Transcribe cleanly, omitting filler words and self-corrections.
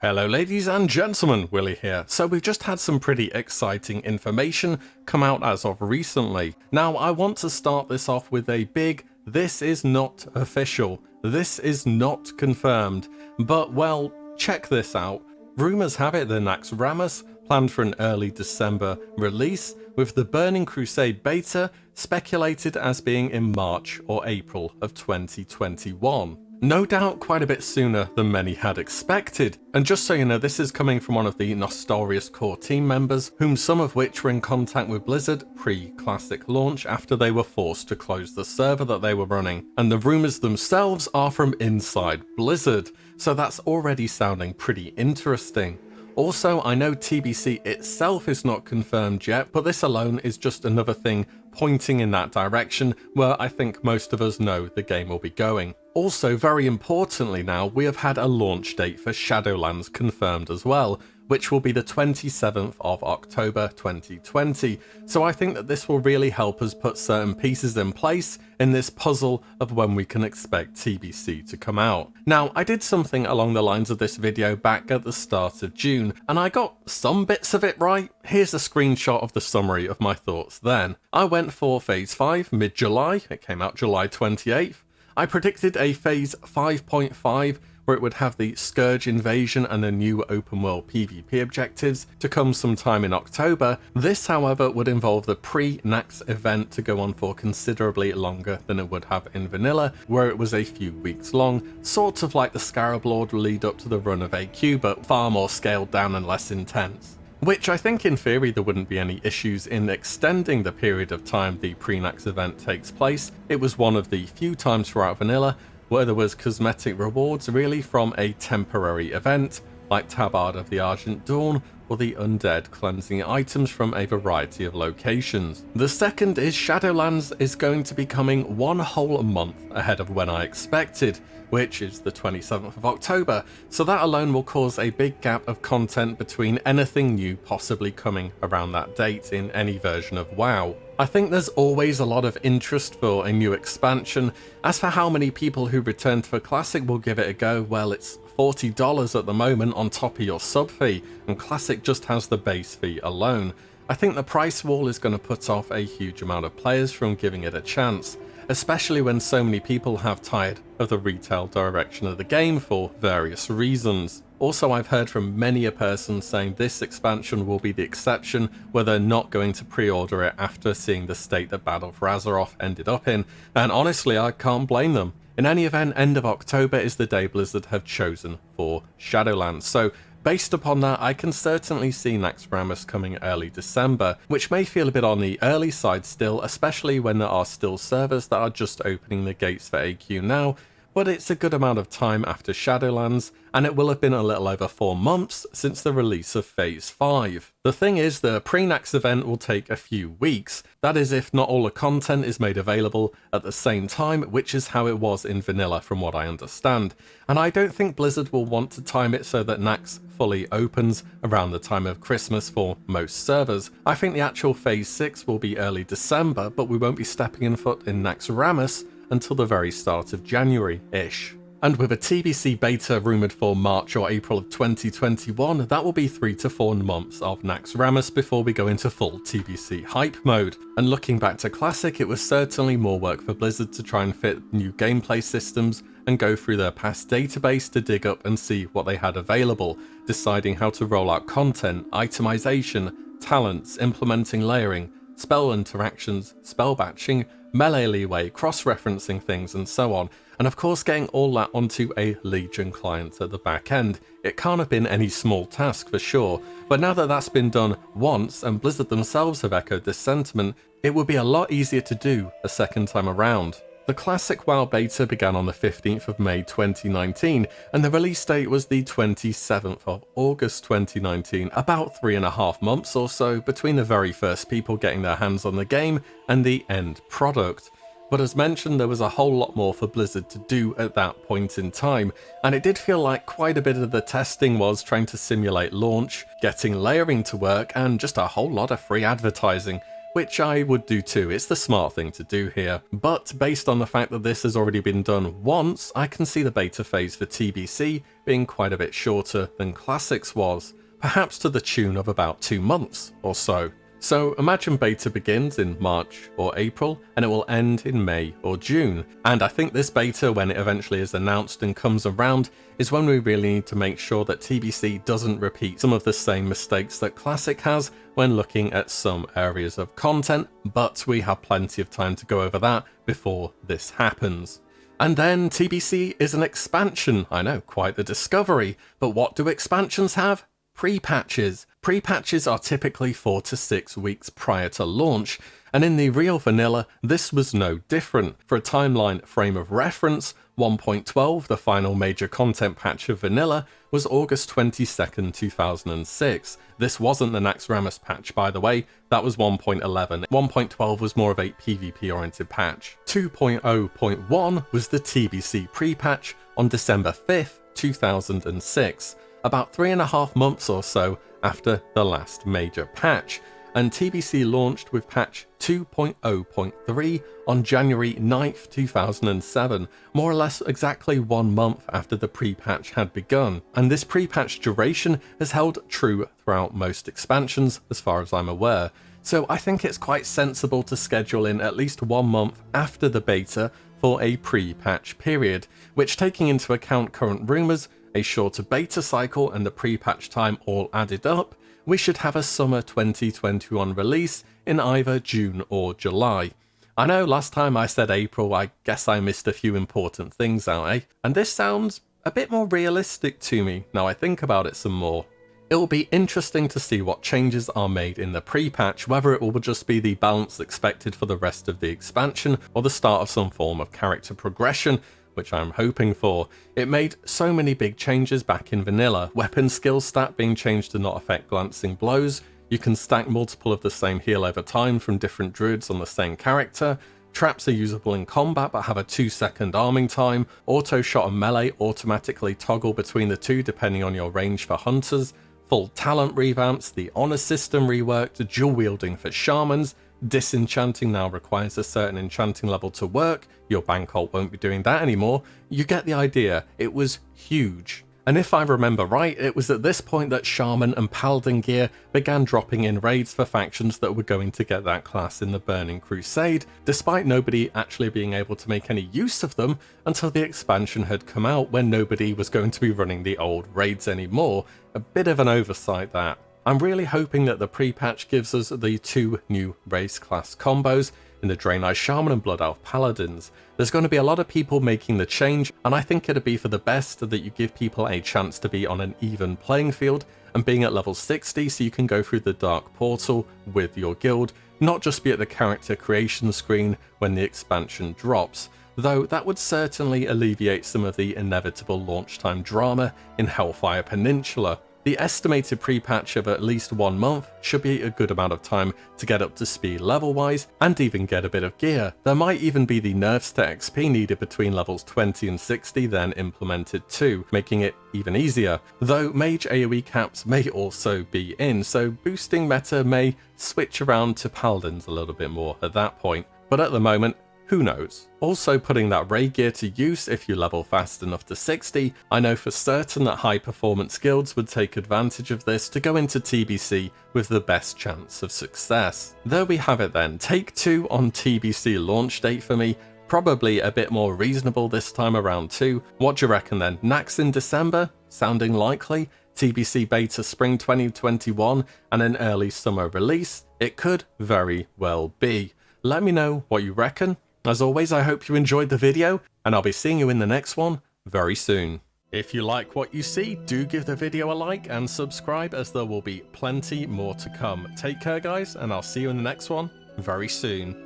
Hello ladies and gentlemen, Willie here. So we've just had some pretty exciting information come out as of recently. Now I want to start this off with a big, this is not official, this is not confirmed, but well, check this out. Rumours have it that Naxxramas planned for an early December release, with the Burning Crusade beta speculated as being in March or April of 2021. No doubt quite a bit sooner than many had expected, and just so you know, this is coming from one of the Nostorious core team members, whom some of which were in contact with Blizzard pre-Classic launch after they were forced to close the server that they were running, and the rumours themselves are from inside Blizzard, so that's already sounding pretty interesting. Also, I know TBC itself is not confirmed yet, but this alone is just another thing pointing in that direction where I think most of us know the game will be going. Also, very importantly now, we have had a launch date for Shadowlands confirmed as well, which will be the 27th of October 2020. So I think that this will really help us put certain pieces in place in this puzzle of when we can expect TBC to come out. Now, I did something along the lines of this video back at the start of June, and I got some bits of it right. Here's a screenshot of the summary of my thoughts then. I went for Phase 5 mid-July, it came out July 28th. I predicted a Phase 5.5 where it would have the Scourge invasion and the new open world PvP objectives to come sometime in October. This, however, would involve the pre-Naxx event to go on for considerably longer than it would have in vanilla, where it was a few weeks long, sort of like the Scarab Lord lead up to the run of AQ, but far more scaled down and less intense. Which I think in theory there wouldn't be any issues in extending the period of time the pre-Naxx event takes place. It was one of the few times throughout vanilla where there was cosmetic rewards really from a temporary event, like Tabard of the Argent Dawn, or the undead cleansing items from a variety of locations. The second is Shadowlands is going to be coming one whole month ahead of when I expected, which is the 27th of October, so that alone will cause a big gap of content between anything new possibly coming around that date in any version of WoW. I think there's always a lot of interest for a new expansion. As for how many people who returned for Classic will give it a go, well, it's $40 at the moment on top of your sub fee, and Classic just has the base fee alone. I think the price wall is going to put off a huge amount of players from giving it a chance, especially when so many people have tired of the retail direction of the game for various reasons. Also, I've heard from many a person saying this expansion will be the exception, where they're not going to pre-order it after seeing the state that Battle for Azeroth ended up in, and honestly I can't blame them. In any event, end of October is the day Blizzard have chosen for Shadowlands, so based upon that, I can certainly see Naxxramas coming early December, which may feel a bit on the early side still, especially when there are still servers that are just opening the gates for AQ now, but it's a good amount of time after Shadowlands, and it will have been a little over 4 months since the release of Phase 5. The thing is, the pre-Naxx event will take a few weeks, that is if not all the content is made available at the same time, which is how it was in vanilla from what I understand, and I don't think Blizzard will want to time it so that Naxx fully opens around the time of Christmas for most servers. I think the actual Phase 6 will be early December, but we won't be stepping in foot in Naxxramas until the very start of January-ish. And with a TBC beta rumoured for March or April of 2021, that will be 3 to 4 months of Naxxramas before we go into full TBC hype mode. And looking back to Classic, it was certainly more work for Blizzard to try and fit new gameplay systems and go through their past database to dig up and see what they had available, deciding how to roll out content, itemization, talents, implementing layering, spell interactions, spell batching, melee leeway, cross-referencing things, and so on, and of course getting all that onto a Legion client at the back end. It can't have been any small task for sure, but now that that's been done once, and Blizzard themselves have echoed this sentiment, it would be a lot easier to do a second time around. The Classic WoW beta began on the 15th of May 2019, and the release date was the 27th of August 2019, about 3.5 months or so between the very first people getting their hands on the game and the end product. But as mentioned, there was a whole lot more for Blizzard to do at that point in time, and it did feel like quite a bit of the testing was trying to simulate launch, getting layering to work, and just a whole lot of free advertising, which I would do too. It's the smart thing to do here. But based on the fact that this has already been done once, I can see the beta phase for TBC being quite a bit shorter than Classics was, perhaps to the tune of about 2 months or so. So imagine beta begins in March or April and it will end in May or June. And I think this beta, when it eventually is announced and comes around, is when we really need to make sure that TBC doesn't repeat some of the same mistakes that Classic has when looking at some areas of content, but we have plenty of time to go over that before this happens. And then TBC is an expansion. I know, quite the discovery, but what do expansions have? Pre-patches. Pre-patches are typically 4 to 6 weeks prior to launch, and in the real vanilla, this was no different. For a timeline frame of reference, 1.12, the final major content patch of vanilla, was August 22nd, 2006. This wasn't the Naxxramas patch, by the way, that was 1.11. 1.12 was more of a PvP-oriented patch. 2.0.1 was the TBC pre-patch on December 5th, 2006. About 3.5 months or so after the last major patch, and TBC launched with patch 2.0.3 on January 9th, 2007, more or less exactly 1 month after the pre-patch had begun. And this pre-patch duration has held true throughout most expansions, as far as I'm aware. So I think it's quite sensible to schedule in at least 1 month after the beta for a pre-patch period, which, taking into account current rumours, a shorter beta cycle and the pre-patch time all added up, we should have a summer 2021 release in either June or July. I know last time I said April, I guess I missed a few important things out, eh? And this sounds a bit more realistic to me now I think about it some more. It'll be interesting to see what changes are made in the pre-patch, whether it will just be the balance expected for the rest of the expansion or the start of some form of character progression, which I'm hoping for. It made so many big changes back in vanilla. Weapon skill stat being changed to not affect glancing blows. You can stack multiple of the same heal over time from different druids on the same character. Traps are usable in combat but have a 2-second arming time. Auto shot and melee automatically toggle between the two depending on your range for hunters. Full talent revamps, the honor system reworked, dual wielding for shamans. Disenchanting now requires a certain enchanting level to work. Your bank ult won't be doing that anymore. You get the idea. It was huge. And if I remember right, it was at this point that Shaman and Paladin gear began dropping in raids for factions that were going to get that class in the Burning Crusade, despite nobody actually being able to make any use of them until the expansion had come out, when nobody was going to be running the old raids anymore. A bit of an oversight that. I'm really hoping that the pre-patch gives us the 2 new race class combos in the Draenei Shaman and Blood Elf Paladins. There's going to be a lot of people making the change, and I think it'd be for the best that you give people a chance to be on an even playing field and being at level 60 so you can go through the Dark Portal with your guild, not just be at the character creation screen when the expansion drops, though that would certainly alleviate some of the inevitable launch time drama in Hellfire Peninsula. The estimated pre-patch of at least 1 month should be a good amount of time to get up to speed level-wise and even get a bit of gear. There might even be the nerfs to XP needed between levels 20 and 60 then implemented too, making it even easier. Though mage AoE caps may also be in, so boosting meta may switch around to paladins a little bit more at that point. But at the moment, who knows? Also, putting that raid gear to use if you level fast enough to 60, I know for certain that high performance guilds would take advantage of this to go into TBC with the best chance of success. There we have it then, take 2 on TBC launch date for me, probably a bit more reasonable this time around too. What do you reckon then? Nax in December? Sounding likely? TBC beta spring 2021 and an early summer release? It could very well be. Let me know what you reckon. As always, I hope you enjoyed the video, and I'll be seeing you in the next one very soon. If you like what you see, do give the video a like and subscribe, as there will be plenty more to come. Take care guys, and I'll see you in the next one very soon.